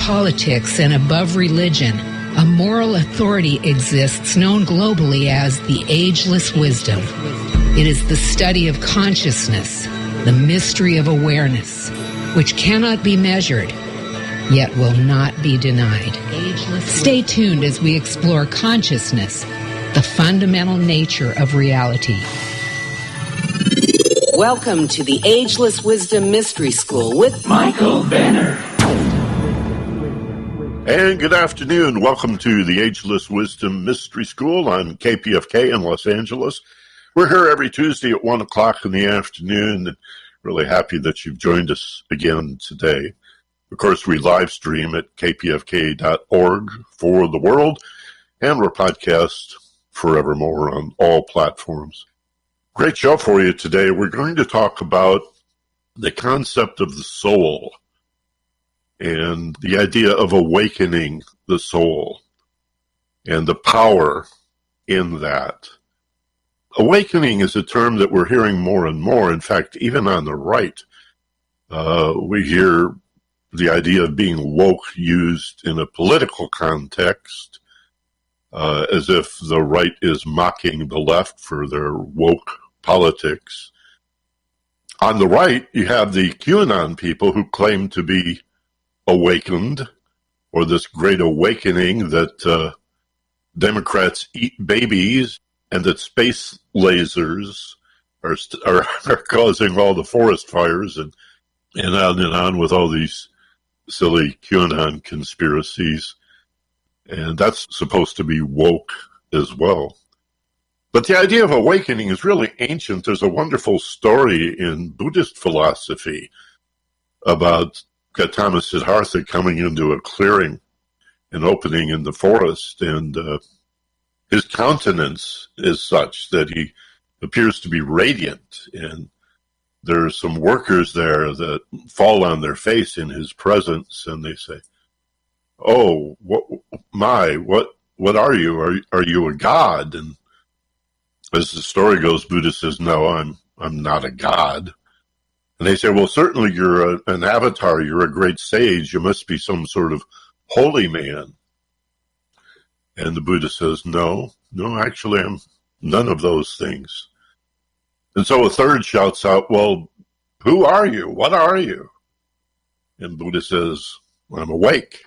politics and above religion, a moral authority exists known globally as the Ageless Wisdom. It is the study of consciousness, the mystery of awareness, which cannot be measured, yet will not be denied. Stay tuned as we explore consciousness, the fundamental nature of reality. Welcome to the Ageless Wisdom Mystery School with Michael Benner. And good afternoon. Welcome to the Ageless Wisdom Mystery School on KPFK in Los Angeles. We're here every Tuesday at 1 o'clock in the afternoon. And really happy that you've joined us again today. Of course, we live stream at kpfk.org for the world, and we're podcast forevermore on all platforms. Great show for you today. We're going to talk about the concept of the soul and the idea of awakening the soul and the power in that. Awakening is a term that we're hearing more and more. In fact, even on the right, we hear the idea of being woke used in a political context, as if the right is mocking the left for their woke politics. On the right, you have the QAnon people who claim to be awakened, or this great awakening that Democrats eat babies and that space lasers are causing all the forest fires and on with all these silly QAnon conspiracies. And that's supposed to be woke as well. But the idea of awakening is really ancient. There's a wonderful story in Buddhist philosophy about Gautama Siddhartha coming into a clearing, an opening in the forest, and his countenance is such that he appears to be radiant, and there's some workers there that fall on their face in his presence, and they say, "Oh, what are you? Are you a god?" And as the story goes, Buddha says, "No, I'm not a god." And they say, "Well, certainly you're an avatar. You're a great sage. You must be some sort of holy man." And the Buddha says, No, actually, I'm none of those things." And so a third shouts out, "Well, who are you? What are you?" And Buddha says, "I'm awake."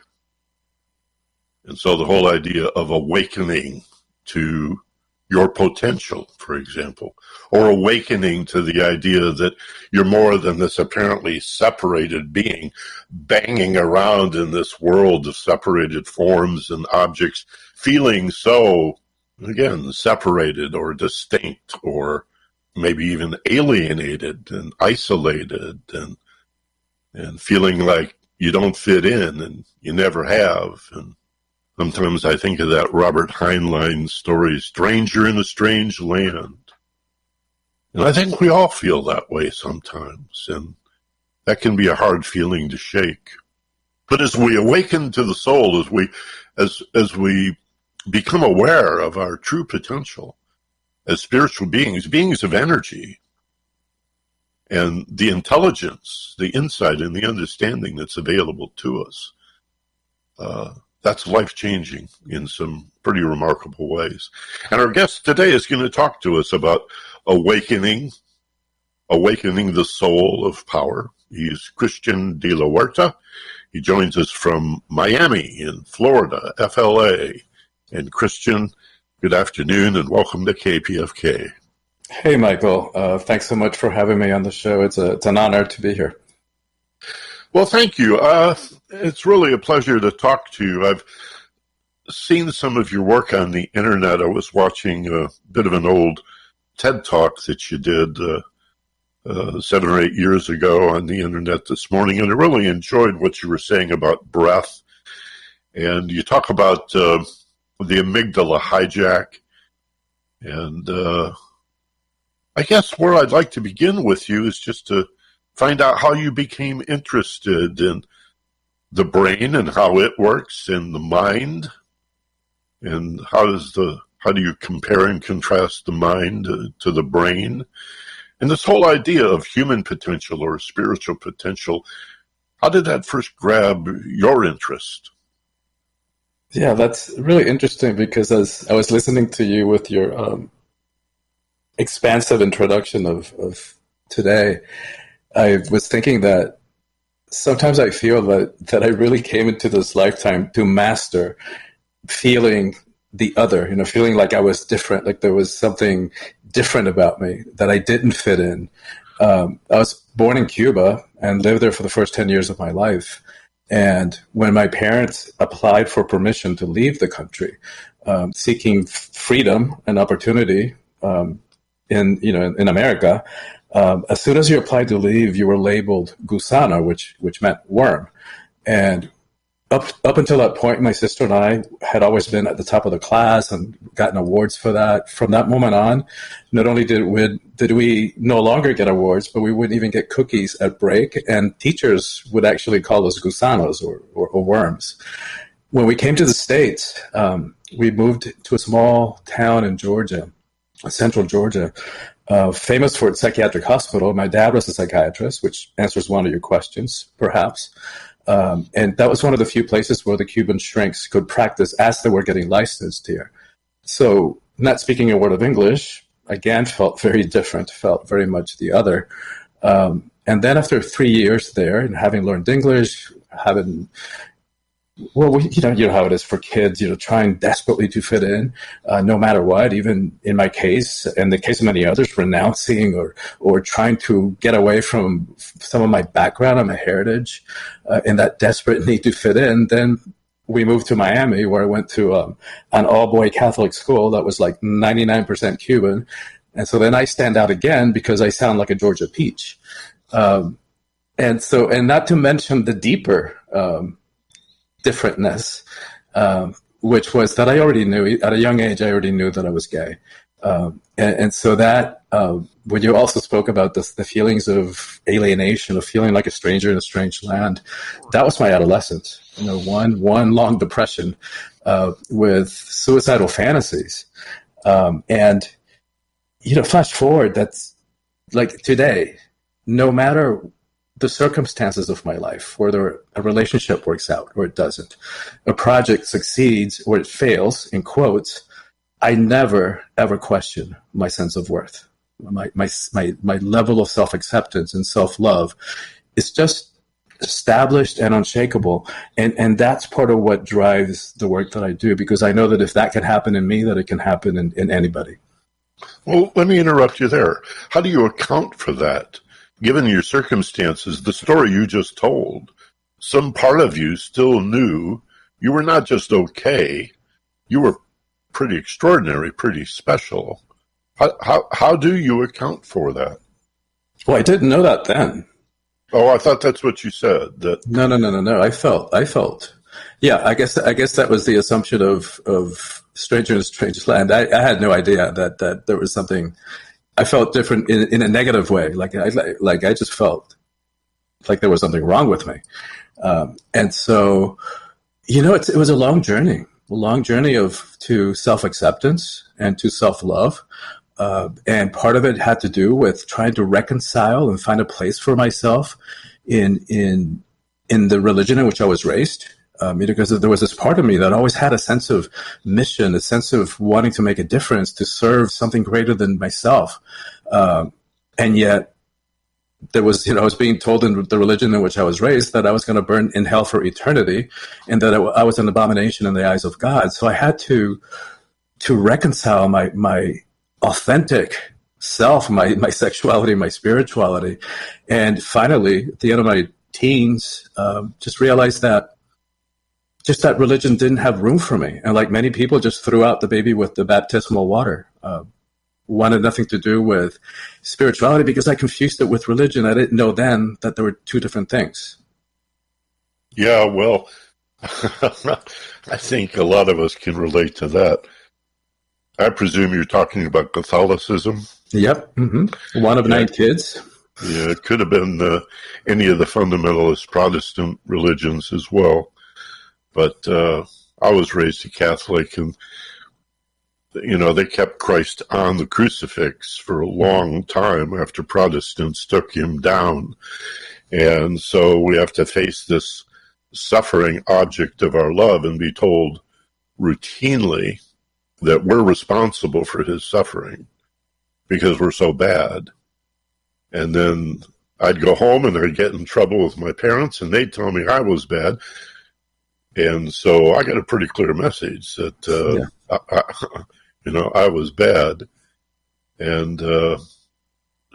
And so the whole idea of awakening to your potential, for example, or awakening to the idea that you're more than this apparently separated being banging around in this world of separated forms and objects, feeling so, again, separated or distinct or maybe even alienated and isolated and feeling like you don't fit in and you never have. And sometimes I think of that Robert Heinlein story, Stranger in a Strange Land. And I think we all feel that way sometimes, and that can be a hard feeling to shake. But as we awaken to the soul, as we become aware of our true potential as spiritual beings of energy, and the intelligence, the insight, and the understanding that's available to us, that's life-changing in some pretty remarkable ways. And our guest today is going to talk to us about awakening the soul of power. He's Christian de la Huerta. He joins us from Miami in Florida, FLA. And Christian, good afternoon and welcome to KPFK. Hey, Michael. Thanks so much for having me on the show. It's an honor to be here. Well, thank you. It's really a pleasure to talk to you. I've seen some of your work on the internet. I was watching a bit of an old TED Talk that you did 7 or 8 years ago on the internet this morning, and I really enjoyed what you were saying about breath. And you talk about the amygdala hijack. And I guess where I'd like to begin with you is just to find out how you became interested in the brain and how it works and the mind, and how do you compare and contrast the mind to the brain, and this whole idea of human potential or spiritual potential. How did that first grab your interest? Yeah, that's really interesting because as I was listening to you with your expansive introduction of today, I was thinking that sometimes I feel that I really came into this lifetime to master feeling the other, feeling like I was different, like there was something different about me that I didn't fit in. I was born in Cuba and lived there for the first 10 years of my life. And when my parents applied for permission to leave the country, seeking freedom and opportunity in America, as soon as you applied to leave, you were labeled gusano, which meant worm. And up until that point, my sister and I had always been at the top of the class and gotten awards for that. From that moment on, not only did we no longer get awards, but we wouldn't even get cookies at break, and teachers would actually call us gusanos or worms. When we came to the States, we moved to a small town in Georgia, central Georgia, famous for its psychiatric hospital. My dad was a psychiatrist, which answers one of your questions, perhaps. And that was one of the few places where the Cuban shrinks could practice as they were getting licensed here. So not speaking a word of English, again, felt very different, felt very much the other. And then after 3 years there and having learned English, you know how it is for kids, trying desperately to fit in, no matter what, even in my case, and the case of many others, renouncing or trying to get away from some of my background and my heritage, and that desperate need to fit in. Then we moved to Miami, where I went to an all-boy Catholic school that was like 99% Cuban. And so then I stand out again because I sound like a Georgia peach. And not to mention the deeper differentness, which was that I already knew at a young age. I already knew that I was gay, and so that when you also spoke about the feelings of alienation, of feeling like a stranger in a strange land, that was my adolescence. One long depression with suicidal fantasies, and flash forward. That's like today. No matter the circumstances of my life, whether a relationship works out or it doesn't, a project succeeds or it fails, in quotes, I never, ever question my sense of worth. My level of self-acceptance and self-love is just established and unshakable. And that's part of what drives the work that I do, because I know that if that can happen in me, that it can happen in anybody. Well, let me interrupt you there. How do you account for that? Given your circumstances, the story you just told, some part of you still knew you were not just okay, you were pretty extraordinary, pretty special. How do you account for that? Well, I didn't know that then. Oh, I thought that's what you said. That No. I felt. Yeah, I guess that was the assumption of stranger in a strange land. I had no idea that there was something. I felt different in a negative way. Like I just felt like there was something wrong with me. And so, it was a long journey to self-acceptance and to self-love. And part of it had to do with trying to reconcile and find a place for myself in the religion in which I was raised. Because there was this part of me that always had a sense of mission, a sense of wanting to make a difference, to serve something greater than myself. And yet there was, I was being told in the religion in which I was raised that I was going to burn in hell for eternity, and that I was an abomination in the eyes of God. So I had to reconcile my authentic self, my sexuality, my spirituality. And finally, at the end of my teens, just realized that religion didn't have room for me. And like many people, just threw out the baby with the baptismal water. Wanted nothing to do with spirituality because I confused it with religion. I didn't know then that there were two different things. Yeah, well, I think a lot of us can relate to that. I presume you're talking about Catholicism? Yep. Mm-hmm. One of 9 kids. Yeah, it could have been any of the fundamentalist Protestant religions as well. But I was raised a Catholic, and they kept Christ on the crucifix for a long time after Protestants took him down. And so we have to face this suffering object of our love and be told routinely that we're responsible for his suffering because we're so bad. And then I'd go home and I'd get in trouble with my parents and they'd tell me I was bad. And so I got a pretty clear message that, I was bad. And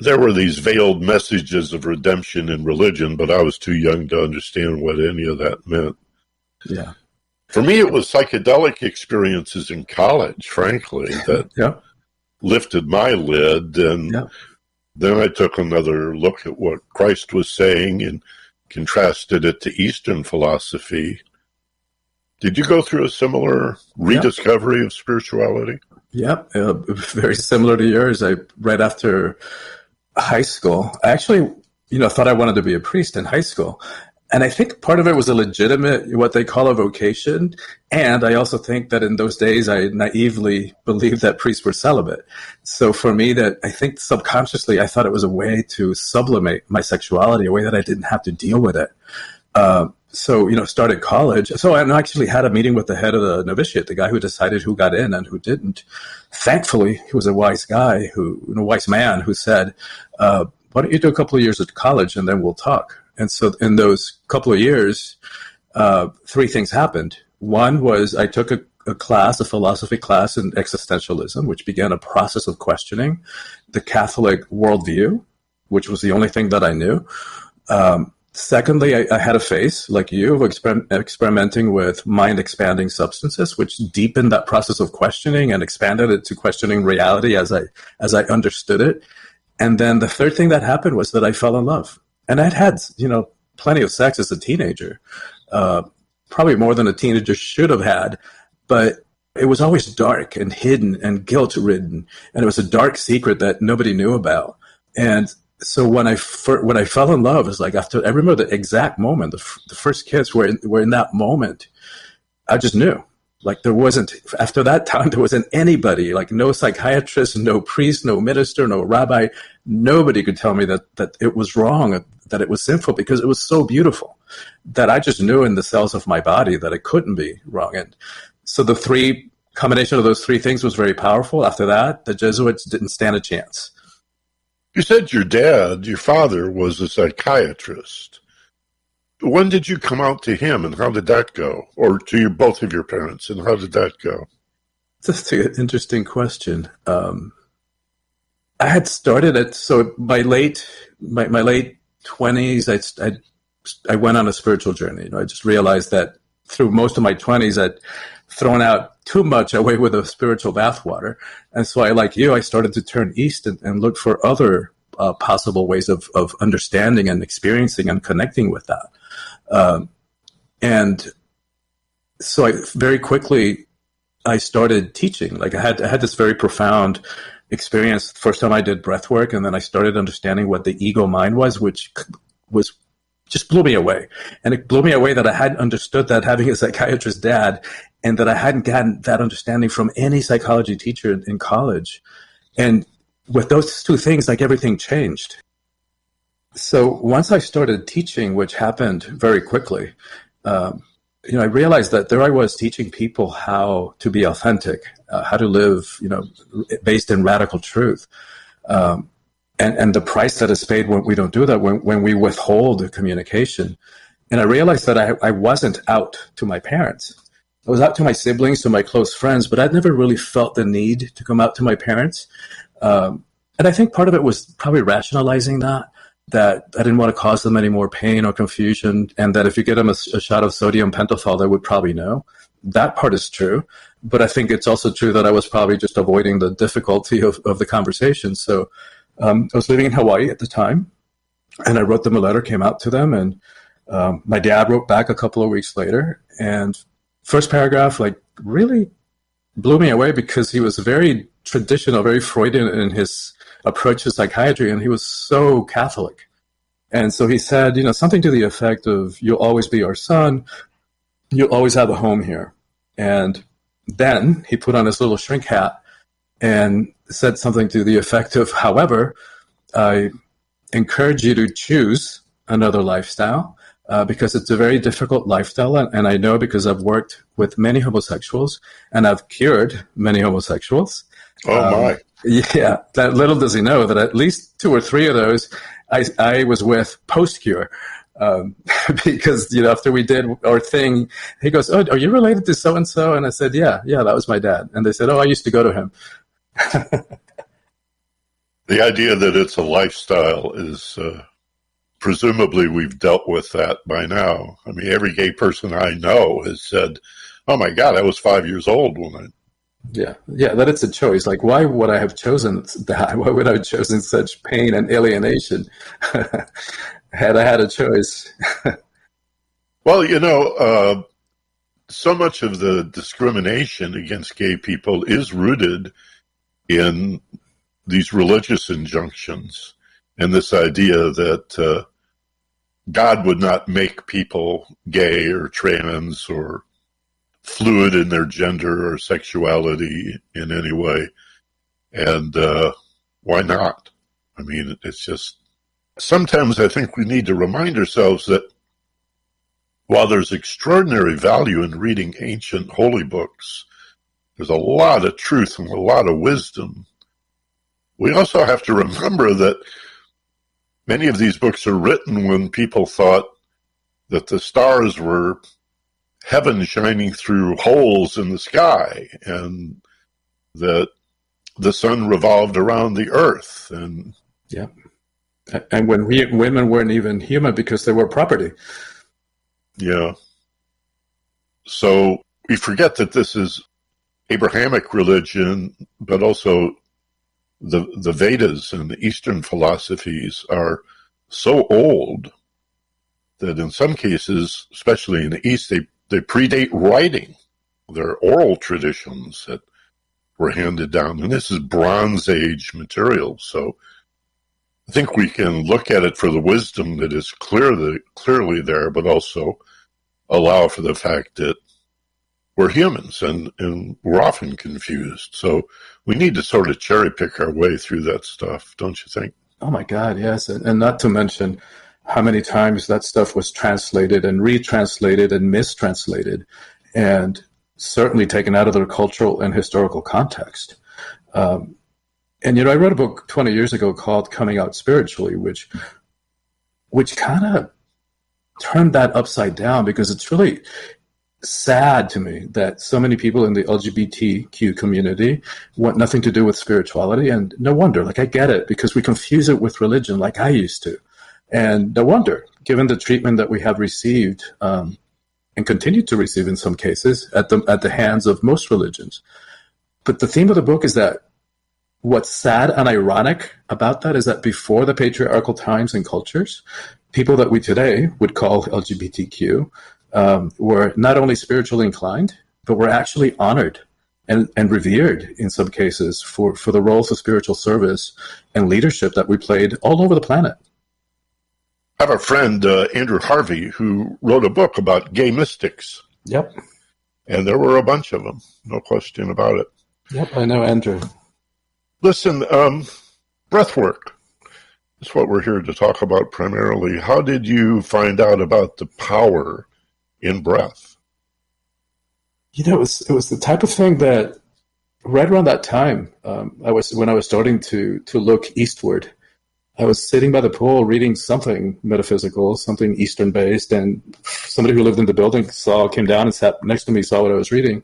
there were these veiled messages of redemption in religion, but I was too young to understand what any of that meant. Yeah. For me, it was psychedelic experiences in college, frankly, that lifted my lid. And then I took another look at what Christ was saying and contrasted it to Eastern philosophy. Did you go through a similar rediscovery of spirituality? Yep, very similar to yours. Right after high school, I actually, thought I wanted to be a priest in high school. And I think part of it was a legitimate, what they call a vocation. And I also think that in those days, I naively believed that priests were celibate. So for me, that I think subconsciously, I thought it was a way to sublimate my sexuality, a way that I didn't have to deal with it. Started college. So I actually had a meeting with the head of the novitiate, the guy who decided who got in and who didn't. Thankfully, he was a wise guy, a wise man who said, why don't you do a couple of years at college and then we'll talk. And so in those couple of years, three things happened. One was I took a class, a philosophy class in existentialism, which began a process of questioning the Catholic worldview, which was the only thing that I knew. Secondly, I had a phase, like you, of experimenting with mind-expanding substances, which deepened that process of questioning and expanded it to questioning reality as I understood it. And then the third thing that happened was that I fell in love. And I'd had, plenty of sex as a teenager, probably more than a teenager should have had. But it was always dark and hidden and guilt-ridden. And it was a dark secret that nobody knew about. And so when I fell in love, it's like I remember the exact moment, the first kiss were in that moment. I just knew, like after that time, there wasn't anybody, like no psychiatrist, no priest, no minister, no rabbi. Nobody could tell me that it was wrong, that it was sinful, because it was so beautiful that I just knew in the cells of my body that it couldn't be wrong. And so the combination of those three things was very powerful. After that, the Jesuits didn't stand a chance. You said your father, was a psychiatrist. When did you come out to him, and how did that go? Or to both of your parents, and how did that go? That's an interesting question. I had started it, so my late 20s, I went on a spiritual journey. I just realized that through most of my 20s, I'd thrown out too much away with the spiritual bathwater. And so I started to turn east and look for other possible ways of understanding and experiencing and connecting with that. And so very quickly, I started teaching. Like I had this very profound experience. First time I did breath work, and then I started understanding what the ego mind was, which was just blew me away. And it blew me away that I hadn't understood that having a psychiatrist dad, and that I hadn't gotten that understanding from any psychology teacher in college. And with those two things, like everything changed. So once I started teaching, which happened very quickly, I realized that there I was teaching people how to be authentic, how to live, based in radical truth. And the price that is paid when we don't do that, when we withhold communication. And I realized that I wasn't out to my parents. I was out to my siblings, to my close friends, but I'd never really felt the need to come out to my parents. And I think part of it was probably rationalizing that I didn't want to cause them any more pain or confusion, and that if you get them a shot of sodium pentothal, they would probably know. That part is true. But I think it's also true that I was probably just avoiding the difficulty of the conversation. So I was living in Hawaii at the time, and I wrote them a letter, came out to them, and my dad wrote back a couple of weeks later. And first paragraph, really blew me away, because he was very traditional, very Freudian in his approach to psychiatry, and he was so Catholic. And so he said, something to the effect of, "You'll always be our son. You'll always have a home here." And then he put on his little shrink hat and said something to the effect of, "However, I encourage you to choose another lifestyle because it's a very difficult lifestyle. And I know because I've worked with many homosexuals and I've cured many homosexuals. Oh, my. Yeah, that little does he know that at least 2 or 3 of those I was with post-cure. Because, after we did our thing, he goes, "Oh, are you related to so-and-so?" And I said, yeah, that was my dad. And they said, "Oh, I used to go to him." The idea that it's a lifestyle is, presumably we've dealt with that by now. I mean, every gay person I know has said, "Oh my God, I was 5 years old when I..." Yeah, that it's a choice. Like, why would I have chosen that? Why would I have chosen such pain and alienation had I had a choice? Well, so much of the discrimination against gay people is rooted in these religious injunctions and this idea that God would not make people gay or trans or fluid in their gender or sexuality in any way. And why not? I mean, it's just, sometimes I think we need to remind ourselves that while there's extraordinary value in reading ancient holy books, there's a lot of truth and a lot of wisdom. We also have to remember that many of these books are written when people thought that the stars were heaven shining through holes in the sky and that the sun revolved around the earth. And yeah, and when women weren't even human because they were property. Yeah. So we forget that this is Abrahamic religion, but also the Vedas and the Eastern philosophies are so old that in some cases, especially in the East, they predate writing. They're oral traditions that were handed down. And this is Bronze Age material. So I think we can look at it for the wisdom that is clearly there, but also allow for the fact that we're humans and we're often confused. So we need to sort of cherry pick our way through that stuff, don't you think? Oh my God, yes. And not to mention how many times that stuff was translated and retranslated and mistranslated and certainly taken out of their cultural and historical context. And, I wrote a book 20 years ago called Coming Out Spiritually, which kind of turned that upside down because it's really sad to me that so many people in the LGBTQ community want nothing to do with spirituality. And no wonder, I get it because we confuse it with religion like I used to. And no wonder, given the treatment that we have received and continue to receive in some cases at the hands of most religions. But the theme of the book is that what's sad and ironic about that is that before the patriarchal times and cultures, people that we today would call LGBTQ were not only spiritually inclined, but were actually honored and revered in some cases for the roles of spiritual service and leadership that we played all over the planet. I have a friend, Andrew Harvey, who wrote a book about gay mystics. Yep. And there were a bunch of them, no question about it. Yep, I know Andrew. Listen, breath work is what we're here to talk about primarily. How did you find out about the power in breath? It was the type of thing that right around that time, when I was starting to look eastward, I was sitting by the pool reading something metaphysical, something Eastern based, and somebody who lived in the building came down and sat next to me, saw what I was reading.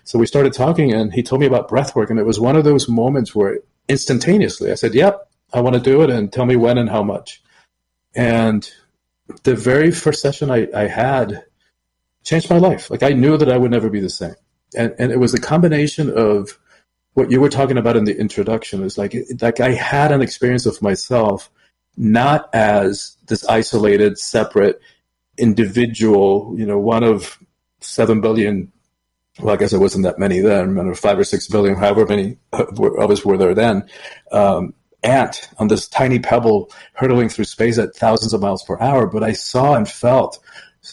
So we started talking and he told me about breath work, and it was one of those moments where instantaneously I said, yep, I want to do it, and tell me when and how much. And the very first session I had changed my life. I knew that I would never be the same. And it was a combination of what you were talking about in the introduction. Is like I had an experience of myself not as this isolated, separate individual, one of 7 billion, well, I guess it wasn't that many then, or 5 or 6 billion, however many of us were there then, ant on this tiny pebble hurtling through space at thousands of miles per hour. But I saw and felt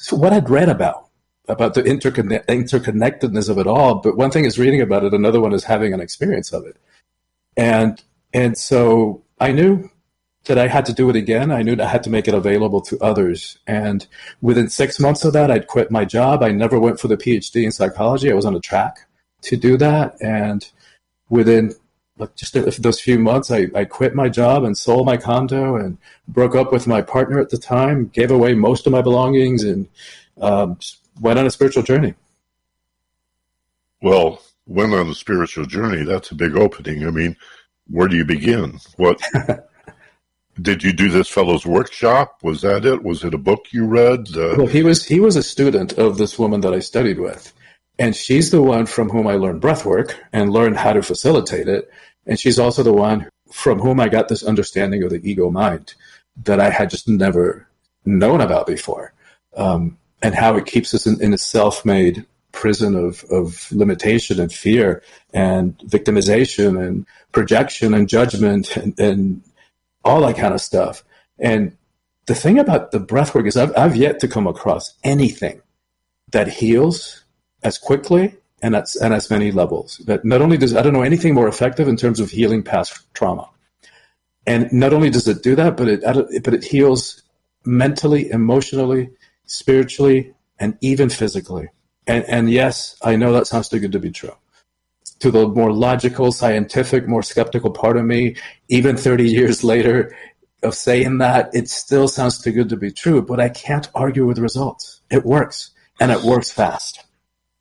what I'd read about the interconnectedness of it all. But one thing is reading about it, another one is having an experience of it. And so I knew that I had to do it again. I knew that I had to make it available to others. And within 6 months of that, I'd quit my job. I never went for the PhD in psychology. I was on a track to do that. And within just those few months, I quit my job and sold my condo and broke up with my partner at the time, gave away most of my belongings, and went on a spiritual journey. Well, went on a spiritual journey. That's a big opening. I mean, where do you begin? What did you do? This fellow's workshop? Was that it? Was it a book you read? Well, he was a student of this woman that I studied with, and she's the one from whom I learned breath work and learned how to facilitate it. And she's also the one from whom I got this understanding of the ego mind that I had just never known about before, and how it keeps us in a self-made prison of limitation and fear and victimization and projection and judgment and all that kind of stuff. And the thing about the breath work is I've yet to come across anything that heals as quickly and at as many levels. That not only does, I don't know anything more effective in terms of healing past trauma. And not only does it do that, but it heals mentally, emotionally, spiritually, and even physically. And yes, I know that sounds too good to be true. To the more logical, scientific, more skeptical part of me, even 30 years later of saying that, it still sounds too good to be true, but I can't argue with results. It works, and it works fast.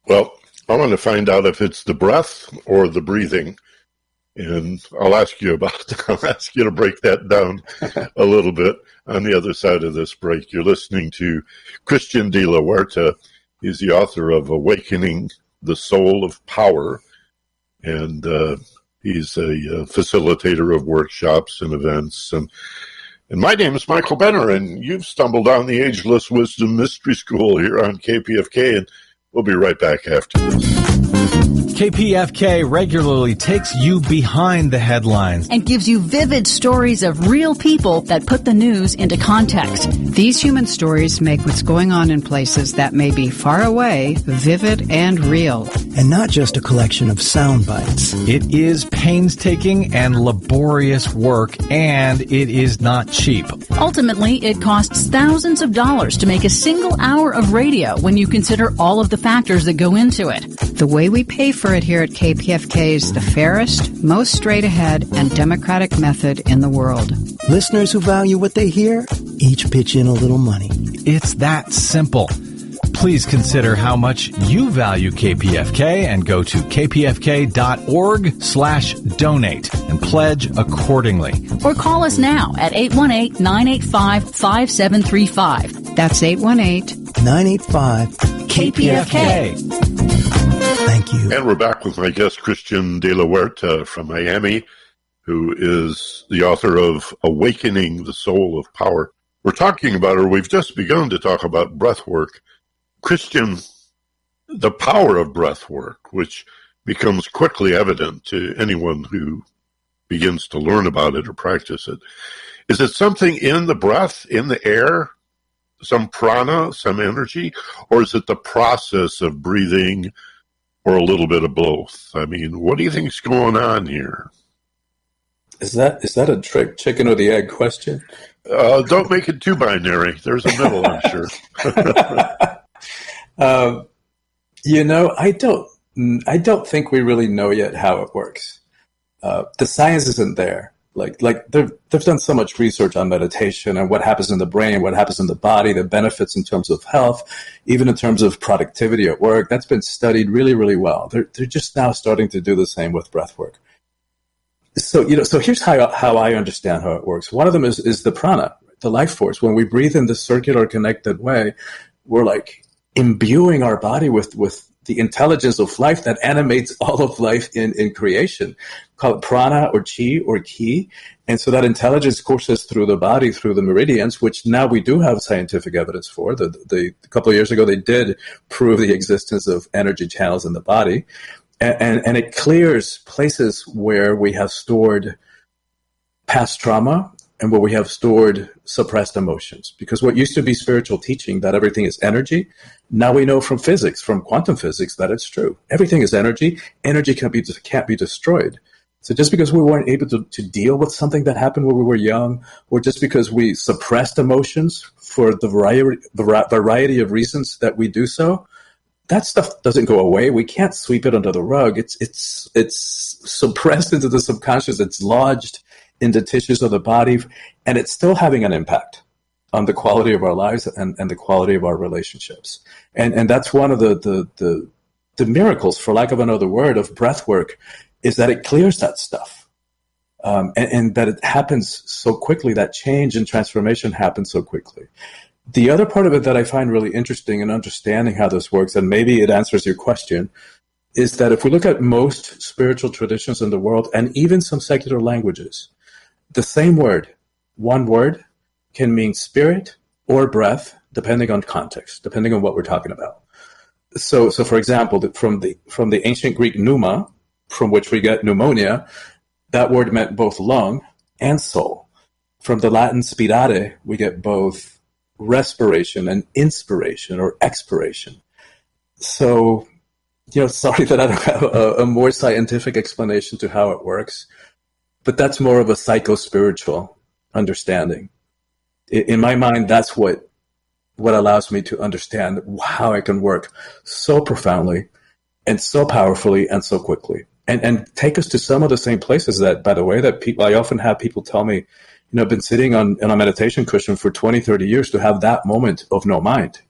Well, I want to find out if it's the breath or the breathing, and I'll ask you to break that down a little bit on the other side of this break. You're listening to Christian de la Huerta. He's the author of Awakening the Soul of Power, and he's a facilitator of workshops and events. And my name is Michael Benner, and you've stumbled on the Ageless Wisdom Mystery School here on KPFK, and we'll be right back after this. KPFK regularly takes you behind the headlines and gives you vivid stories of real people that put the news into context. These human stories make what's going on in places that may be far away vivid and real. And not just a collection of sound bites. It is painstaking and laborious work, and it is not cheap. Ultimately, it costs thousands of dollars to make a single hour of radio when you consider all of the factors that go into it. The way we pay for it here at KPFK is the fairest, most straight-ahead, and democratic method in the world. Listeners who value what they hear each pitch in a little money. It's that simple. Please consider how much you value KPFK and go to kpfk.org/donate and pledge accordingly. Or call us now at 818-985-5735. That's 818-985-KPFK. Thank you. And we're back with my guest, Christian de la Huerta from Miami, who is the author of Awakening the Soul of Power. We're talking about, or we've just begun to talk about, breath work. Christian, the power of breath work, which becomes quickly evident to anyone who begins to learn about it or practice it. Is it something in the breath, in the air, some prana, some energy, or is it the process of breathing, or a little bit of both? I mean, what do you think's going on here? Is that a trick chicken or the egg question? Don't make it too binary. There's a middle, I'm sure. I don't think we really know yet how it works. The science isn't there. Like they've done so much research on meditation and what happens in the brain, what happens in the body, the benefits in terms of health, even in terms of productivity at work. That's been studied really, really well. They're just now starting to do the same with breath work. So here's how I understand how it works. One of them is the prana, the life force. When we breathe in this circular connected way, we're like imbuing our body with the intelligence of life that animates all of life in creation. Call it prana or chi or ki. And so that intelligence courses through the body, through the meridians, which now we do have scientific evidence for. A couple of years ago, they did prove the existence of energy channels in the body. And it clears places where we have stored past trauma and where we have stored suppressed emotions. Because what used to be spiritual teaching, that everything is energy, now we know from physics, from quantum physics, that it's true. Everything is energy. Energy can't be destroyed. So just because we weren't able to deal with something that happened when we were young, or just because we suppressed emotions for the variety of reasons that we do so, that stuff doesn't go away. We can't sweep it under the rug. It's suppressed into the subconscious. It's lodged in the tissues of the body, and it's still having an impact on the quality of our lives and the quality of our relationships. And that's one of the miracles, for lack of another word, of breath work, is that it clears that stuff. And that it happens so quickly, that change and transformation happens so quickly. The other part of it that I find really interesting in understanding how this works, and maybe it answers your question, is that if we look at most spiritual traditions in the world, and even some secular languages, the same word, one word, can mean spirit or breath, depending on context, depending on what we're talking about. So for example, from the ancient Greek pneuma, from which we get pneumonia, that word meant both lung and soul. From the Latin spirare, we get both respiration and inspiration or expiration. So, sorry that I don't have a more scientific explanation to how it works, but that's more of a psycho-spiritual understanding. In my mind, that's what allows me to understand how I can work so profoundly and so powerfully and so quickly. And take us to some of the same places that, by the way, that I often have people tell me, I've been sitting on a meditation cushion for 20, 30 years to have that moment of no mind.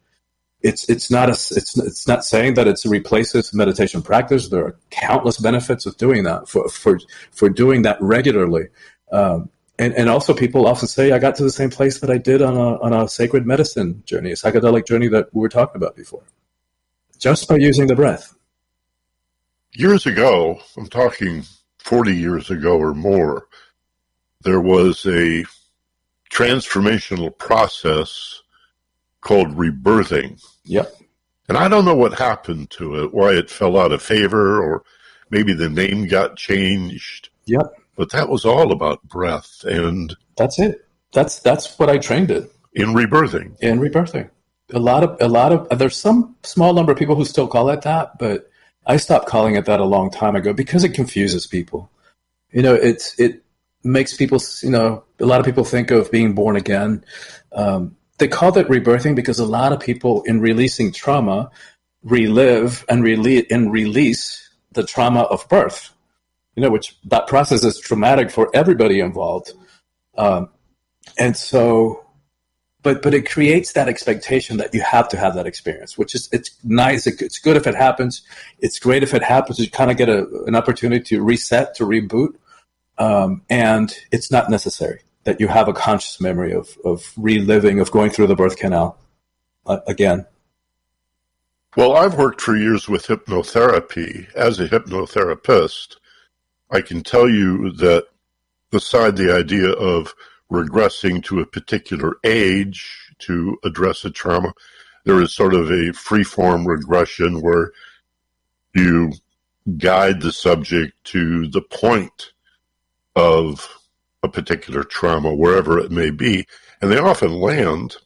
It's not saying that it replaces meditation practice. There are countless benefits of doing that, for doing that regularly. And also people often say, I got to the same place that I did on a sacred medicine journey, a psychedelic journey that we were talking about before, just by using the breath. Years ago, I'm talking 40 years ago or more, there was a transformational process called rebirthing. Yep. And I don't know what happened to it, why it fell out of favor, or maybe the name got changed. Yep. But that was all about breath, and that's it. That's what I trained in. In rebirthing. In rebirthing. A lot of there's some small number of people who still call it that, but I stopped calling it that a long time ago because it confuses people. It makes people, a lot of people think of being born again. They call it rebirthing because a lot of people, in releasing trauma, relive and release the trauma of birth. Which that process is traumatic for everybody involved. And so, but it creates that expectation that you have to have that experience, which is, it's nice. It's good if it happens. It's great if it happens. You kind of get an opportunity to reset, to reboot. And it's not necessary that you have a conscious memory of reliving, of going through the birth canal again. Well, I've worked for years with hypnotherapy. As a hypnotherapist, I can tell you that beside the idea of regressing to a particular age to address a trauma, there is sort of a free-form regression where you guide the subject to the point of a particular trauma, wherever it may be, and they often land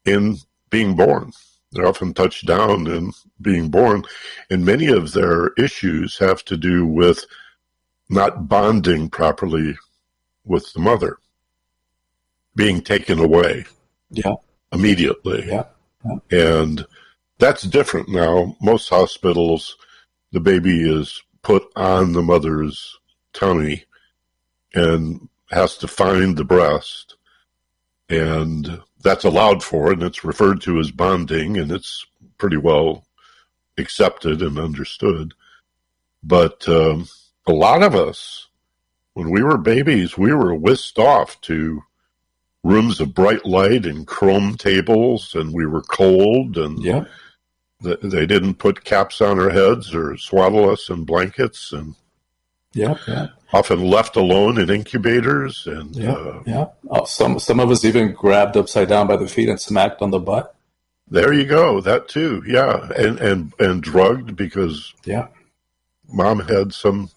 in being born. They often touch down in being born, and many of their issues have to do with not bonding properly with the mother, being taken away immediately. Yeah. And that's different now. Most hospitals, the baby is put on the mother's tummy and has to find the breast, and that's allowed for, and it's referred to as bonding, and it's pretty well accepted and understood. But a lot of us, when we were babies, we were whisked off to rooms of bright light and chrome tables, and we were cold, and they didn't put caps on our heads or swaddle us in blankets, and often left alone in incubators. And some of us even grabbed upside down by the feet and smacked on the butt. There you go, that too, and drugged because mom had some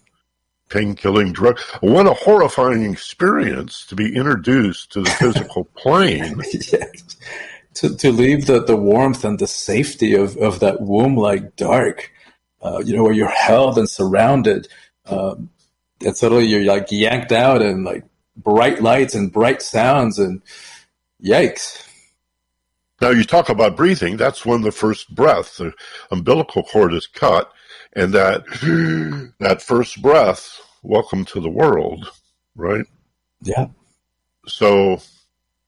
pain-killing drug. What a horrifying experience to be introduced to the physical plane. Yes. To leave the warmth and the safety of that womb-like dark, where you're held and surrounded. and suddenly you're like yanked out and like bright lights and bright sounds and yikes. Now you talk about breathing. That's when the first breath, the umbilical cord is cut, and that first breath, welcome to the world, right? Yeah. So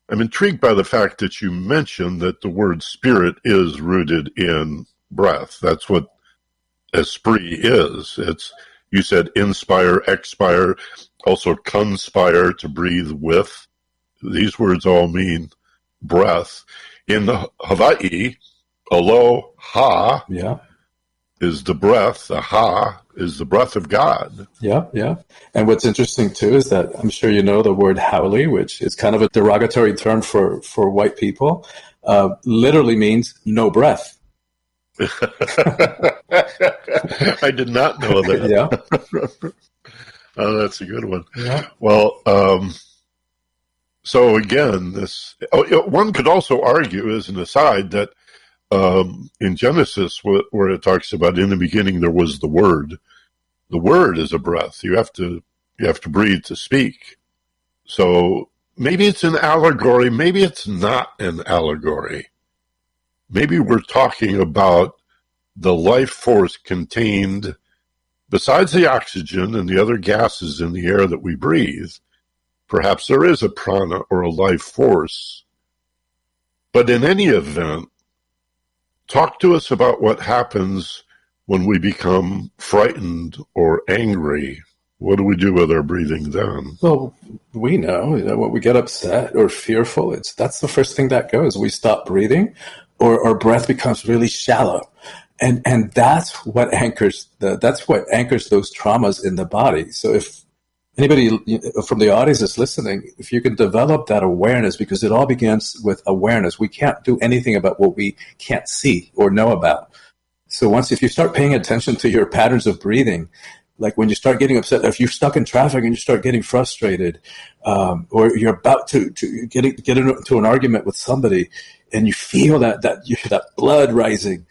I'm intrigued by the fact that you mentioned that the word spirit is rooted in breath. That's what esprit is. You said inspire, expire, also conspire, to breathe with. These words all mean breath. In Hawaii, aloha is the breath. The ha is the breath of God. Yeah, yeah. And what's interesting, too, is that I'm sure you know the word haole, which is kind of a derogatory term for white people, literally means no breath. I did not know that. Yeah. Oh, that's a good one. Yeah. Well, so again, one could also argue, as an aside, that in Genesis, where it talks about in the beginning there was the Word. The Word is a breath. You have to breathe to speak. So maybe it's an allegory. Maybe it's not an allegory. Maybe we're talking about the life force contained, besides the oxygen and the other gases in the air that we breathe. Perhaps there is a prana or a life force. But in any event, talk to us about what happens when we become frightened or angry. What do we do with our breathing then? Well, we know, when we get upset or fearful, that's the first thing that goes. We stop breathing, or our breath becomes really shallow. And that's what anchors those traumas in the body. So if anybody from the audience is listening, if you can develop that awareness, because it all begins with awareness. We can't do anything about what we can't see or know about. So if you start paying attention to your patterns of breathing, like when you start getting upset, if you're stuck in traffic and you start getting frustrated, or you're about to get into an argument with somebody, and you feel that blood rising,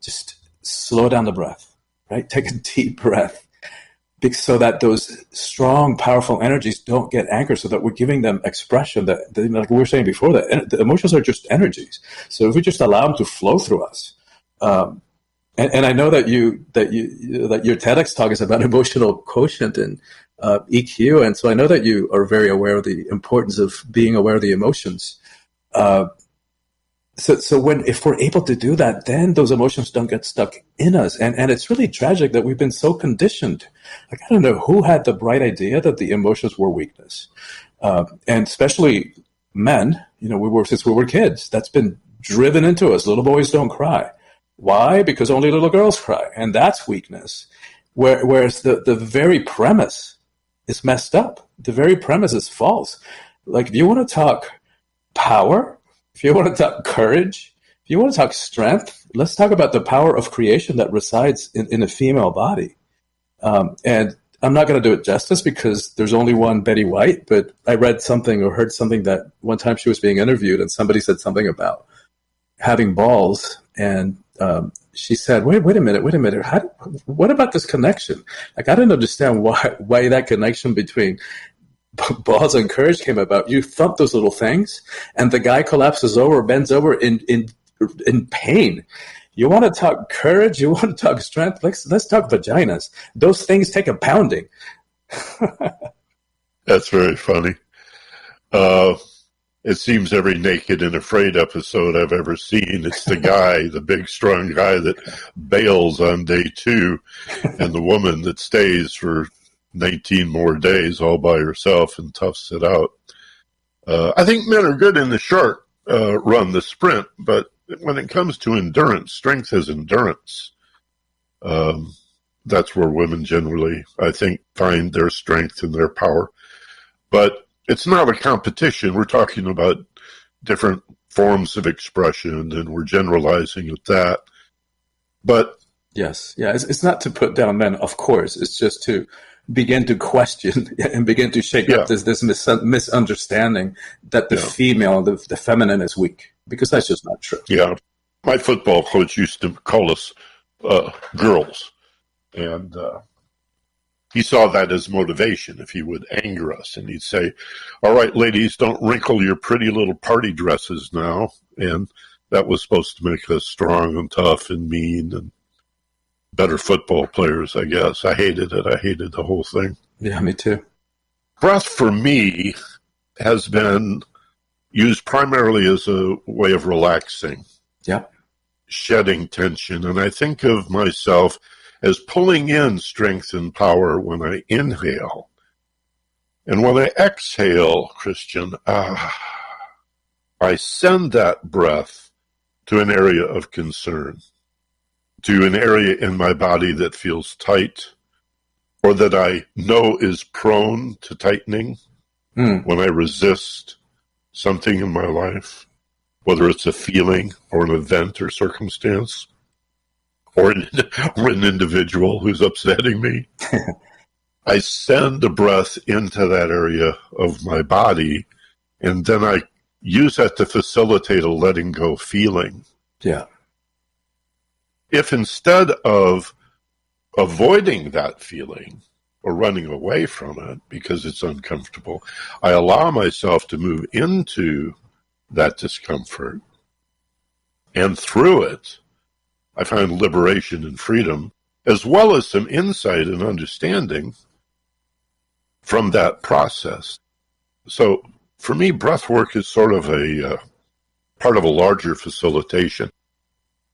just slow down the breath, right? Take a deep breath, so that those strong, powerful energies don't get anchored, so that we're giving them expression. That, like we were saying before, that the emotions are just energies. So if we just allow them to flow through us, and I know that your TEDx talk is about emotional quotient and EQ, and so I know that you are very aware of the importance of being aware of the emotions. So if we're able to do that, then those emotions don't get stuck in us. And it's really tragic that we've been so conditioned. Like, I don't know who had the bright idea that the emotions were weakness. And especially men, since we were kids, that's been driven into us. Little boys don't cry. Why? Because only little girls cry. And that's weakness. Whereas the very premise is messed up. The very premise is false. Like, if you want to talk power, if you want to talk courage, if you want to talk strength, let's talk about the power of creation that resides in a female body. And I'm not going to do it justice because there's only one Betty White, but I read something or heard something that one time she was being interviewed and somebody said something about having balls. And she said, wait a minute. What about this connection? Like, I didn't understand why that connection between balls and courage came about. You thump those little things, and the guy collapses over, bends over in pain. You want to talk courage? You want to talk strength? Let's talk vaginas. Those things take a pounding. That's very funny. It seems every Naked and Afraid episode I've ever seen, it's the guy, the big, strong guy that bails on day 2, and the woman that stays for 19 more days all by herself and toughs it out. I think men are good in the short run, the sprint, but when it comes to endurance, strength is endurance. That's where women generally, I think, find their strength and their power. But it's not a competition. We're talking about different forms of expression, and we're generalizing at that. But yes, yeah, it's not to put down men, of course. It's just to begin to question and begin to shake up this misunderstanding that the female, the feminine is weak, because that's just not true. Yeah. My football coach used to call us girls. And he saw that as motivation if he would anger us. And he'd say, all right, ladies, don't wrinkle your pretty little party dresses now. And that was supposed to make us strong and tough and mean and better football players, I guess. I hated it. I hated the whole thing. Yeah, me too. Breath for me has been used primarily as a way of relaxing. Yeah. Shedding tension. And I think of myself as pulling in strength and power when I inhale. And when I exhale, Christian, I send that breath to an area of concern, to an area in my body that feels tight, or that I know is prone to tightening when I resist something in my life, whether it's a feeling or an event or circumstance, or an individual who's upsetting me. I send the breath into that area of my body, and then I use that to facilitate a letting go feeling. Yeah. If instead of avoiding that feeling or running away from it because it's uncomfortable, I allow myself to move into that discomfort, and through it, I find liberation and freedom, as well as some insight and understanding from that process. So for me, breath work is sort of a part of a larger facilitation.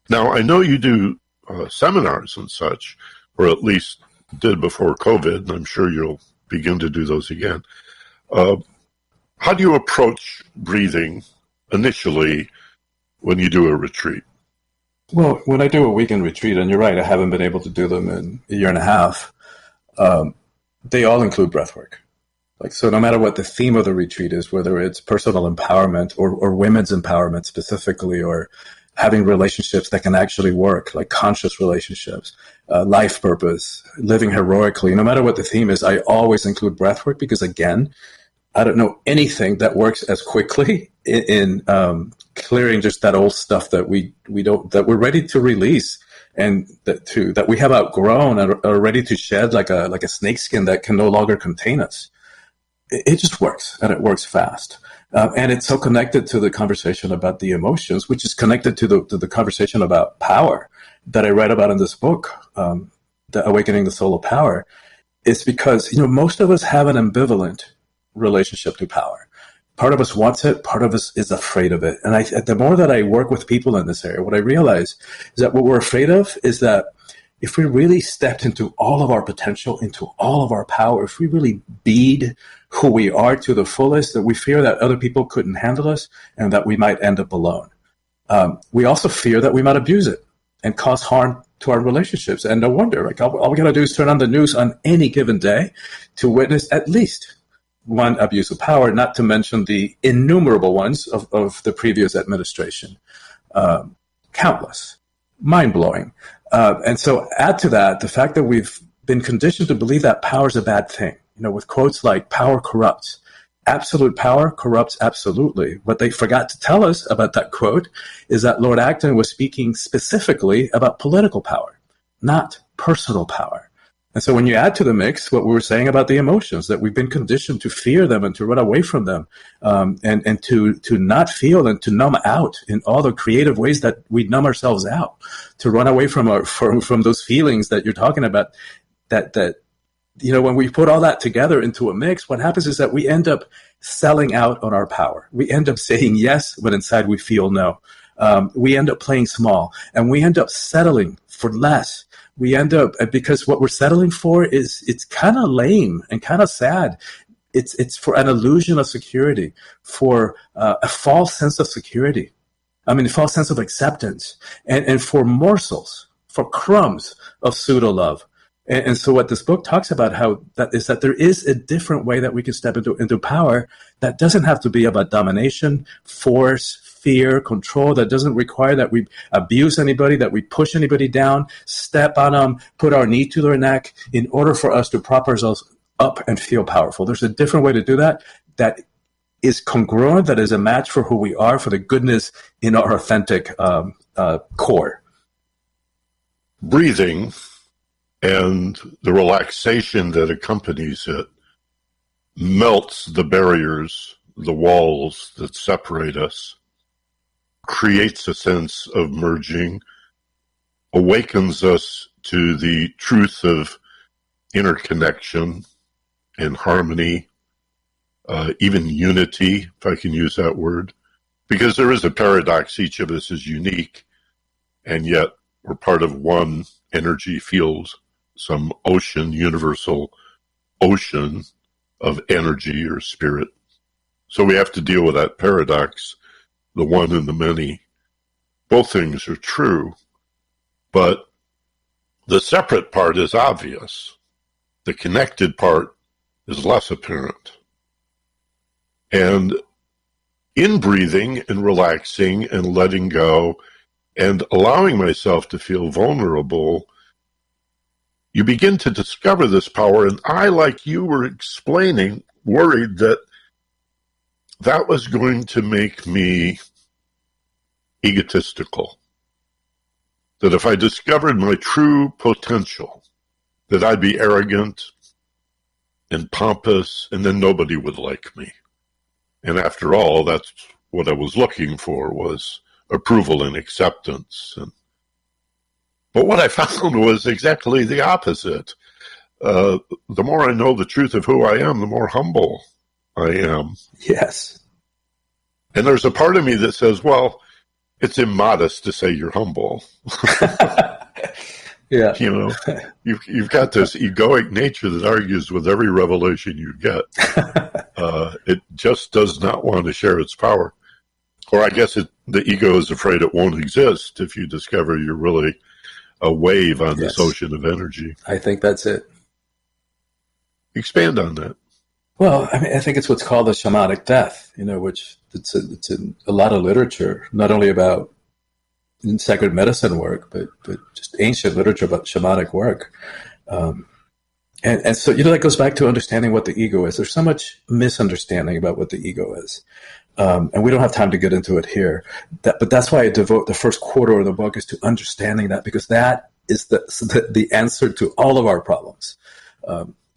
Now, I know you do seminars and such, or at least did before COVID, and I'm sure you'll begin to do those again. How do you approach breathing initially when you do a retreat? Well, when I do a weekend retreat, and you're right, I haven't been able to do them in a year and a half, they all include breath work. Like, so no matter what the theme of the retreat is, whether it's personal empowerment or women's empowerment specifically, or having relationships that can actually work, like conscious relationships, life purpose, living heroically, no matter what the theme is, I always include breath work because, again, I don't know anything that works as quickly in clearing just that old stuff that we're ready to release, and that we have outgrown and are ready to shed like a snakeskin that can no longer contain us. It just works, and it works fast. And it's so connected to the conversation about the emotions, which is connected to the conversation about power that I read about in this book, The Awakening the Soul of Power. It's because, most of us have an ambivalent relationship to power. Part of us wants it, part of us is afraid of it. And the more that I work with people in this area, what I realize is that what we're afraid of is that if we really stepped into all of our potential, into all of our power, if we really bead who we are to the fullest, that we fear that other people couldn't handle us and that we might end up alone. We also fear that we might abuse it and cause harm to our relationships. And no wonder, all we got to do is turn on the news on any given day to witness at least one abuse of power, not to mention the innumerable ones of the previous administration. Countless. Mind-blowing. And so add to that the fact that we've been conditioned to believe that power is a bad thing, with quotes like power corrupts. Absolute power corrupts absolutely. What they forgot to tell us about that quote is that Lord Acton was speaking specifically about political power, not personal power. And so when you add to the mix what we were saying about the emotions, that we've been conditioned to fear them and to run away from them, and to not feel and to numb out in all the creative ways that we numb ourselves out, to run away from those feelings that you're talking about, that when we put all that together into a mix, what happens is that we end up selling out on our power. We end up saying yes when inside we feel no. We end up playing small, and we end up settling for less. We end up, because what we're settling for it's kind of lame and kind of sad. It's for an illusion of security, for a false sense of security. A false sense of acceptance, and for morsels, for crumbs of pseudo love. And so what this book talks about is that there is a different way that we can step into power that doesn't have to be about domination, force, fear, control, that doesn't require that we abuse anybody, that we push anybody down, step on them, put our knee to their neck in order for us to prop ourselves up and feel powerful. There's a different way to do that is congruent, that is a match for who we are, for the goodness in our authentic core. Breathing And the relaxation that accompanies it melts the barriers, the walls that separate us, creates a sense of merging, awakens us to the truth of interconnection and harmony, even unity, if I can use that word. Because there is a paradox, each of us is unique, and yet we're part of one energy field, some ocean, universal ocean of energy or spirit. So we have to deal with that paradox, the one and the many. Both things are true, but the separate part is obvious. The connected part is less apparent. And in breathing and relaxing and letting go and allowing myself to feel vulnerable, you begin to discover this power. And I, like you were explaining, worried that that was going to make me egotistical. That if I discovered my true potential, that I'd be arrogant and pompous, and then nobody would like me. And after all, that's what I was looking for, was approval and acceptance. But what I found was exactly the opposite. The more I know the truth of who I am, the more humble I am. Yes. And there's a part of me that says, well, it's immodest to say you're humble. Yeah. You know, you've got this egoic nature that argues with every revelation you get. It just does not want to share its power. Or I guess the ego is afraid it won't exist if you discover you're really a wave on this ocean of energy. I think that's it. Expand on that. Well, I mean, I think it's what's called a shamanic death, which it's in a lot of literature, not only about in sacred medicine work, but just ancient literature about shamanic work. And so, that goes back to understanding what the ego is. There's so much misunderstanding about what the ego is. And we don't have time to get into it here. But that's why I devote the first quarter of the book is to understanding that, because that is the answer to all of our problems.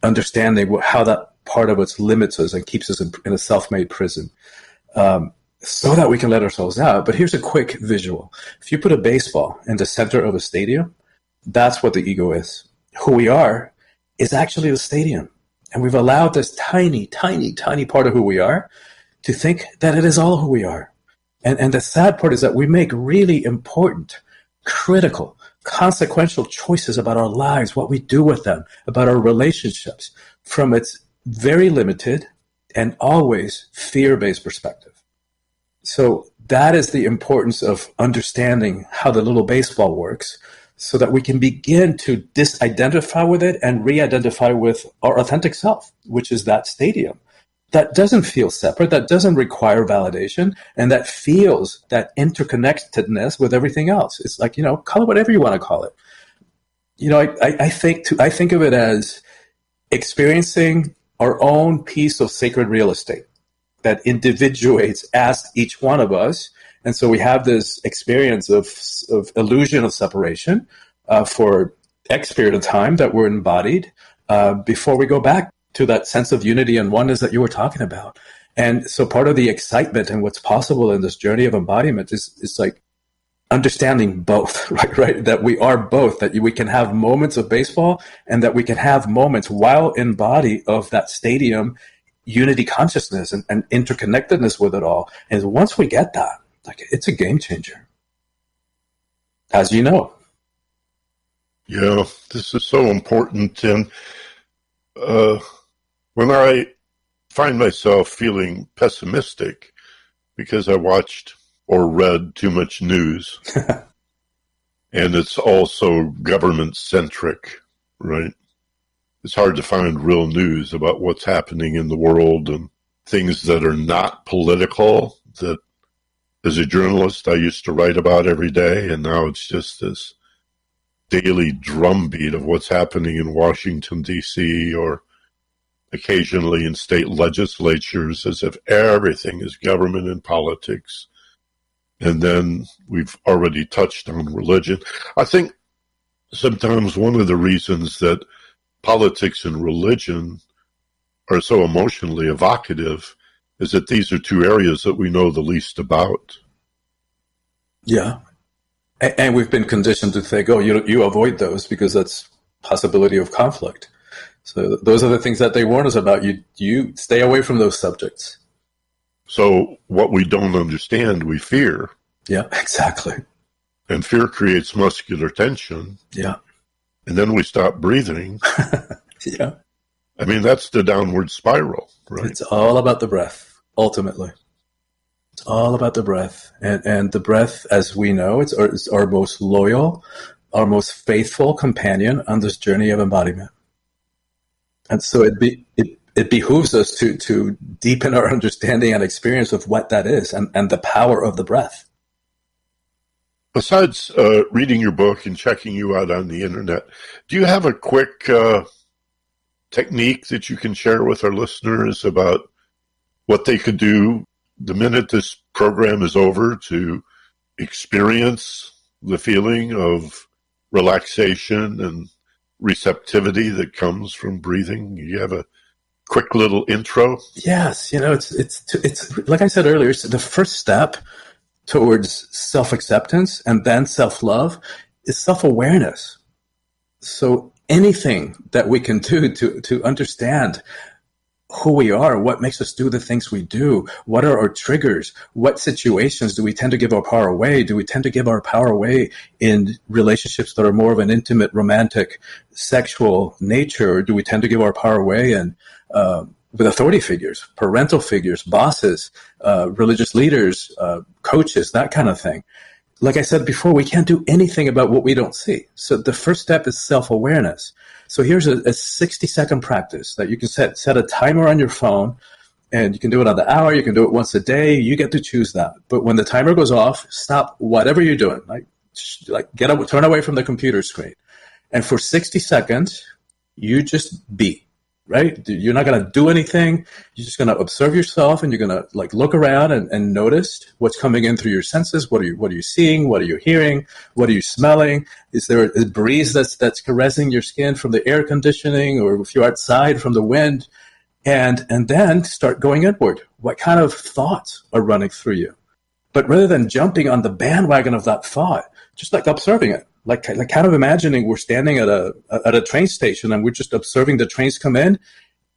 Understanding how that part of us limits us and keeps us in a self-made prison. So that we can let ourselves out. But here's a quick visual. If you put a baseball in the center of a stadium, that's what the ego is. Who we are is actually the stadium. And we've allowed this tiny, tiny, tiny part of who we are to think that it is all who we are. And the sad part is that we make really important, critical, consequential choices about our lives, what we do with them, about our relationships, from its very limited and always fear-based perspective. So that is the importance of understanding how the little baseball works, so that we can begin to disidentify with it and re-identify with our authentic self, which is that stadium. That doesn't feel separate, that doesn't require validation, and that feels that interconnectedness with everything else. It's like, call it whatever you want to call it. I think of it as experiencing our own piece of sacred real estate that individuates as each one of us. And so we have this experience of illusion of separation for X period of time that we're embodied before we go back to that sense of unity and oneness that you were talking about. And so part of the excitement and what's possible in this journey of embodiment is like understanding both, right? That we are both, that we can have moments of baseball and that we can have moments while in body of that stadium unity consciousness and interconnectedness with it all. And once we get that, it's a game changer, as you know. Yeah, this is so important. And when I find myself feeling pessimistic because I watched or read too much news, and it's also government-centric, right? It's hard to find real news about what's happening in the world and things that are not political, that as a journalist I used to write about every day, and now it's just this daily drumbeat of what's happening in Washington, D.C., or occasionally in state legislatures, as if everything is government and politics. And then we've already touched on religion. I think sometimes one of the reasons that politics and religion are so emotionally evocative is that these are two areas that we know the least about. Yeah. And we've been conditioned to think, oh, you avoid those because that's possibility of conflict. So those are the things that they warn us about. You stay away from those subjects. So what we don't understand, we fear. Yeah, exactly. And fear creates muscular tension. Yeah. And then we stop breathing. Yeah. I mean, that's the downward spiral, right? It's all about the breath, ultimately. It's all about the breath. And the breath, as we know, it's our most loyal, our most faithful companion on this journey of embodiment. And so it behooves us to deepen our understanding and experience of what that is and the power of the breath. Besides reading your book and checking you out on the internet, do you have a quick technique that you can share with our listeners about what they could do the minute this program is over to experience the feeling of relaxation and receptivity that comes from breathing? You have a quick little intro? Yes, it's like I said earlier, it's the first step towards self-acceptance and then self-love is self-awareness. So anything that we can do to understand who we are, what makes us do the things we do, what are our triggers, what situations do we tend to give our power away? Do we tend to give our power away in relationships that are more of an intimate, romantic, sexual nature, or do we tend to give our power away in with authority figures, parental figures, bosses, religious leaders, coaches, that kind of thing? Like I said before, we can't do anything about what we don't see. So the first step is self-awareness. So here's a 60-second practice that you can set a timer on your phone, and you can do it on the hour. You can do it once a day. You get to choose that. But when the timer goes off, stop whatever you're doing. Like get up, turn away from the computer screen. And for 60 seconds, you just be. Right? You're not going to do anything. You're just going to observe yourself, and you're going to look around and notice what's coming in through your senses. What are you seeing? What are you hearing? What are you smelling? Is there a breeze that's caressing your skin from the air conditioning, or if you're outside from the wind? And then start going inward. What kind of thoughts are running through you? But rather than jumping on the bandwagon of that thought, just observing it. Like kind of imagining we're standing at a train station and we're just observing the trains come in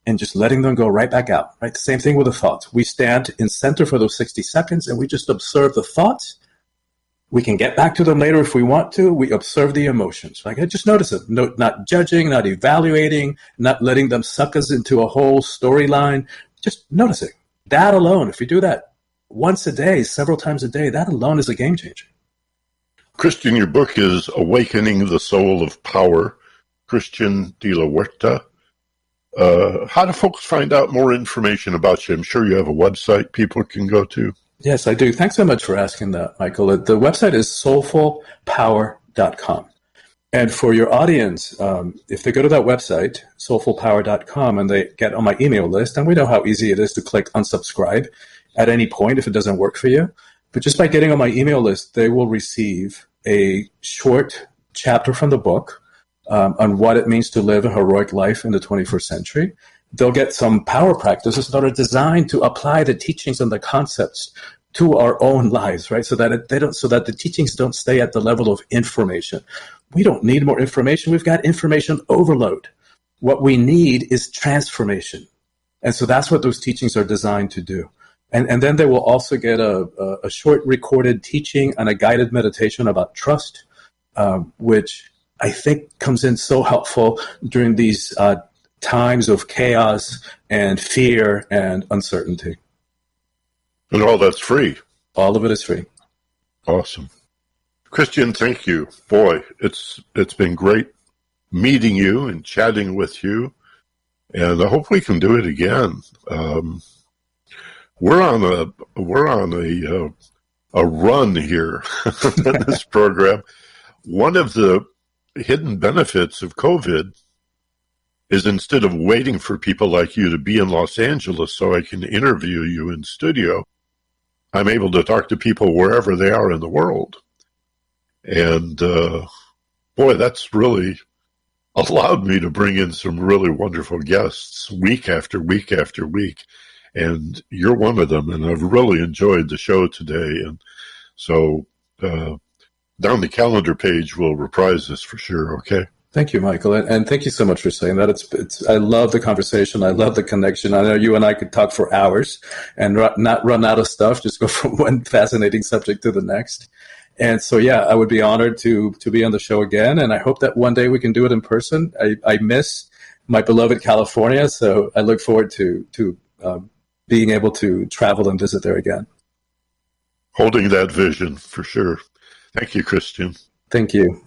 and just letting them go right back out, right? The same thing with the thoughts. We stand in center for those 60 seconds and we just observe the thoughts. We can get back to them later if we want to. We observe the emotions. Like, just notice it. No, not judging, not evaluating, not letting them suck us into a whole storyline. Just noticing. That alone, if you do that once a day, several times a day, that alone is a game changer. Christian, your book is Awakening the Soul of Power, Christian de la Huerta. How do folks find out more information about you? I'm sure you have a website people can go to. Yes, I do. Thanks so much for asking that, Michael. The website is soulfulpower.com. And for your audience, if they go to that website, soulfulpower.com, and they get on my email list, and we know how easy it is to click unsubscribe at any point if it doesn't work for you. But just by getting on my email list, they will receive a short chapter from the book on what it means to live a heroic life in the 21st century. They'll get some power practices that are designed to apply the teachings and the concepts to our own lives, right? So that the teachings don't stay at the level of information. We don't need more information. We've got information overload. What we need is transformation. And so that's what those teachings are designed to do. And then they will also get a short recorded teaching and a guided meditation about trust, which I think comes in so helpful during these times of chaos and fear and uncertainty. And all that's free. All of it is free. Awesome. Christian, thank you. Boy, it's been great meeting you and chatting with you, and I hope we can do it again. We're on a run here in this program. One of the hidden benefits of COVID is instead of waiting for people like you to be in Los Angeles so I can interview you in studio, I'm able to talk to people wherever they are in the world. And boy, that's really allowed me to bring in some really wonderful guests week after week after week. And you're one of them, and I've really enjoyed the show today. And so down the calendar page, we'll reprise this for sure, okay? Thank you, Michael, and thank you so much for saying that. It's I love the conversation. I love the connection. I know you and I could talk for hours and not run out of stuff, just go from one fascinating subject to the next. And so, yeah, I would be honored to be on the show again, and I hope that one day we can do it in person. I miss my beloved California, so I look forward to being able to travel and visit there again. Holding that vision, for sure. Thank you, Christian. Thank you.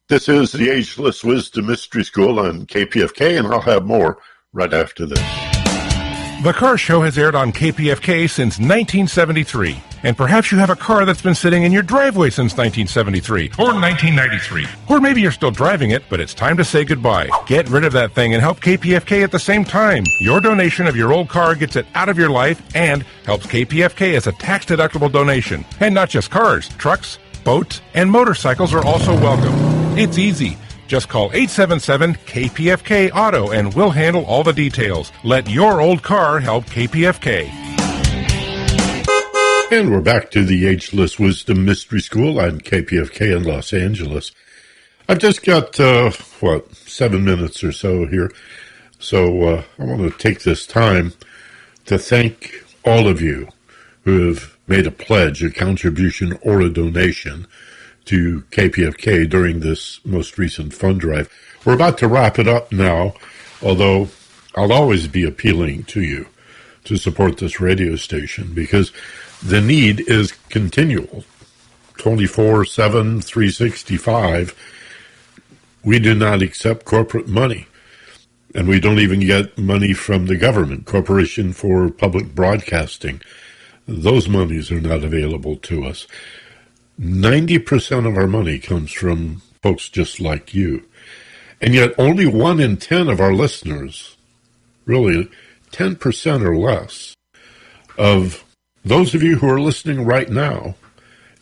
This is the Ageless Wisdom Mystery School on KPFK, and I'll have more right after this. The Car Show has aired on KPFK since 1973. And perhaps you have a car that's been sitting in your driveway since 1973 or 1993. Or maybe you're still driving it, but it's time to say goodbye. Get rid of that thing and help KPFK at the same time. Your donation of your old car gets it out of your life and helps KPFK as a tax-deductible donation. And not just cars, trucks, boats, and motorcycles are also welcome. It's easy. Just call 877-KPFK-AUTO and we'll handle all the details. Let your old car help KPFK. And we're back to the Ageless Wisdom Mystery School on KPFK in Los Angeles. I've just got, 7 minutes or so here. So I want to take this time to thank all of you who have made a pledge, a contribution, or a donation to KPFK during this most recent fund drive. We're about to wrap it up now, although I'll always be appealing to you to support this radio station because the need is continual, 24/7, 365. We do not accept corporate money, and we don't even get money from the government, Corporation for Public Broadcasting. Those monies are not available to us. 90% of our money comes from folks just like you. And yet only 1 in 10 of our listeners, really 10% or less, of those of you who are listening right now,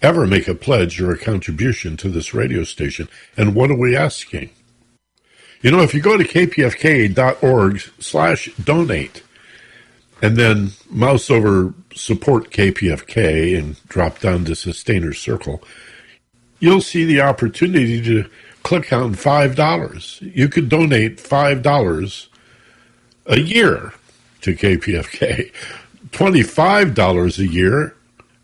ever make a pledge or a contribution to this radio station. And what are we asking? You know, if you go to kpfk.org/donate, and then mouse over Support KPFK and drop down to Sustainer Circle, you'll see the opportunity to click on $5. You could donate $5 a year to KPFK, $25 a year,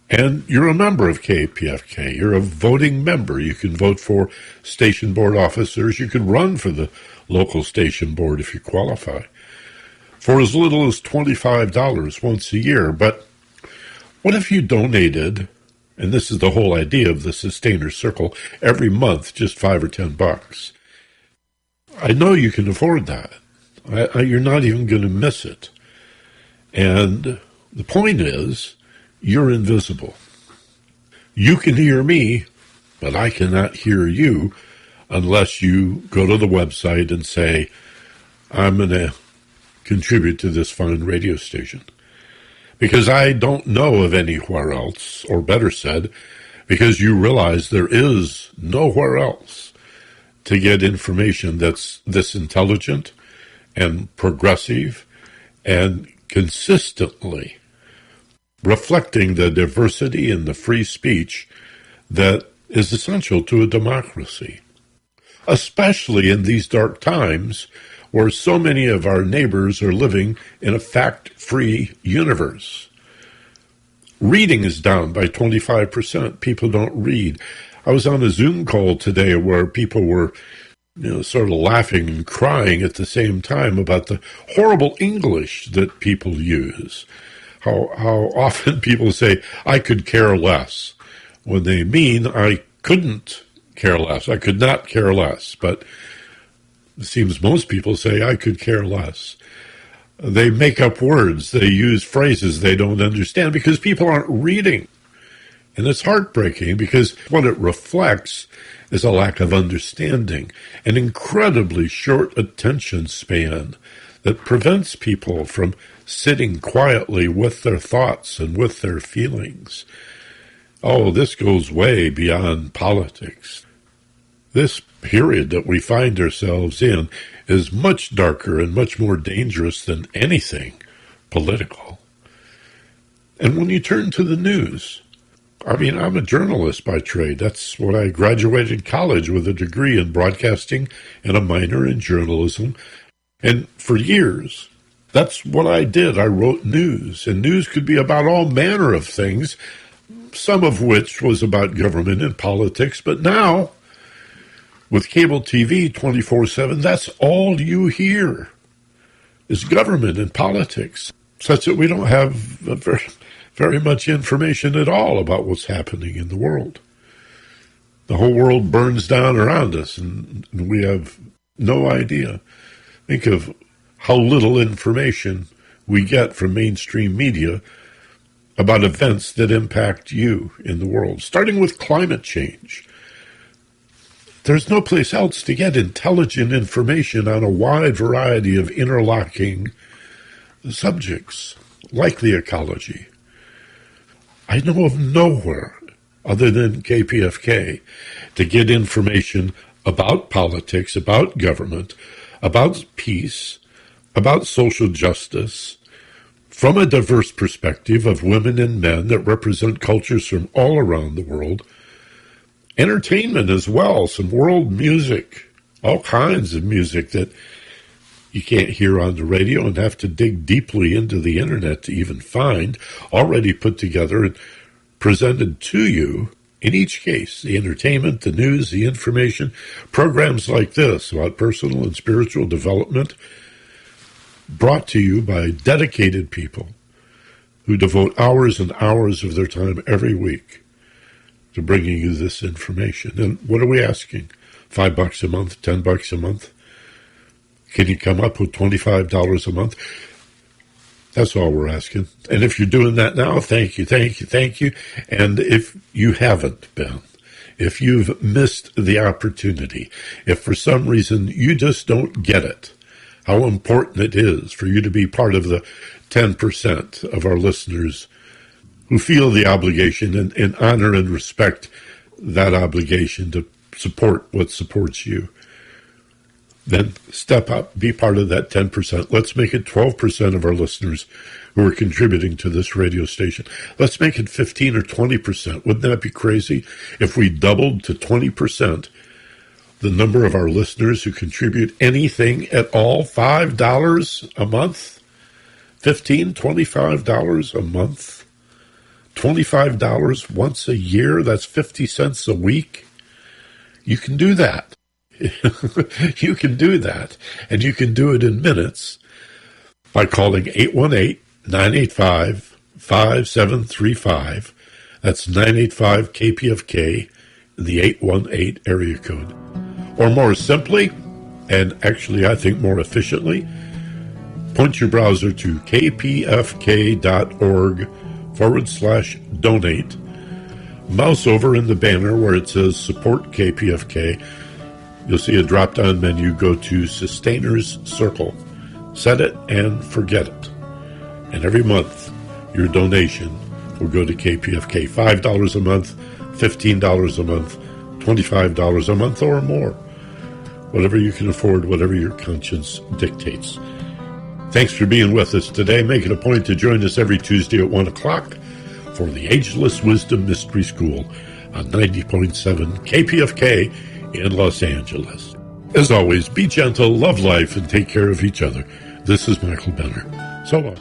and you're a member of KPFK. You're a voting member. You can vote for station board officers. You could run for the local station board if you qualify, for as little as $25 once a year. But what if you donated, and this is the whole idea of the Sustainer Circle, every month, just $5 or $10? I know you can afford that. You're not even going to miss it. And the point is, you're invisible. You can hear me, but I cannot hear you unless you go to the website and say, I'm going to contribute to this fine radio station. Because I don't know of anywhere else, or better said, because you realize there is nowhere else to get information that's this intelligent and progressive and consistently reflecting the diversity and the free speech that is essential to a democracy, especially in these dark times where so many of our neighbors are living in a fact-free universe. Reading is down by 25%. People don't read. I was on a Zoom call today where people were sort of laughing and crying at the same time about the horrible English that people use. How often people say, I could care less, when they mean I couldn't care less. I could not care less, but it seems most people say, I could care less. They make up words. They use phrases they don't understand because people aren't reading. And it's heartbreaking because what it reflects is a lack of understanding, an incredibly short attention span that prevents people from sitting quietly with their thoughts and with their feelings. Oh, this goes way beyond politics. This period that we find ourselves in is much darker and much more dangerous than anything political. And when you turn to the news, I mean, I'm a journalist by trade. That's what I graduated college with, a degree in broadcasting and a minor in journalism. And for years, that's what I did. I wrote news, and news could be about all manner of things, some of which was about government and politics. But now, with cable TV 24/7, that's all you hear is government and politics, such that we don't have very much information at all about what's happening in the world. The whole world burns down around us, and we have no idea. Think of how little information we get from mainstream media about events that impact you in the world, starting with climate change. There's no place else to get intelligent information on a wide variety of interlocking subjects, like the ecology. I know of nowhere other than KPFK to get information about politics, about government, about peace, about social justice, from a diverse perspective of women and men that represent cultures from all around the world. Entertainment as well, some world music, all kinds of music that you can't hear on the radio and have to dig deeply into the internet to even find, already put together and presented to you. In each case, the entertainment, the news, the information, programs like this about personal and spiritual development, brought to you by dedicated people who devote hours and hours of their time every week to bringing you this information. And what are we asking? $5 a month, $10 a month? Can you come up with $25 a month? That's all we're asking. And if you're doing that now, thank you, thank you, thank you. And if you haven't been, if you've missed the opportunity, if for some reason you just don't get it, how important it is for you to be part of the 10% of our listeners who feel the obligation and honor and respect that obligation to support what supports you, then step up, be part of that 10%. Let's make it 12% of our listeners who are contributing to this radio station. Let's make it 15 or 20%. Wouldn't that be crazy if we doubled to 20% the number of our listeners who contribute anything at all? $5 a month? $15, $25 a month? $25 once a year? That's 50 cents a week. You can do that. You can do that. And you can do it in minutes by calling 818-985-5735. That's 985-KPFK, the 818 area code. Or more simply, and actually I think more efficiently, point your browser to kpfk.org/donate. Mouse over in the banner where it says Support KPFK. You'll see a drop-down menu. Go to Sustainers Circle. Set it and forget it. And every month, your donation will go to KPFK. $5 a month, $15 a month, $25 a month or more. Whatever you can afford, whatever your conscience dictates. Thanks for being with us today. Make it a point to join us every Tuesday at 1 o'clock for the Ageless Wisdom Mystery School on 90.7 KPFK in Los Angeles. As always, be gentle, love life, and take care of each other. This is Michael Benner. So long.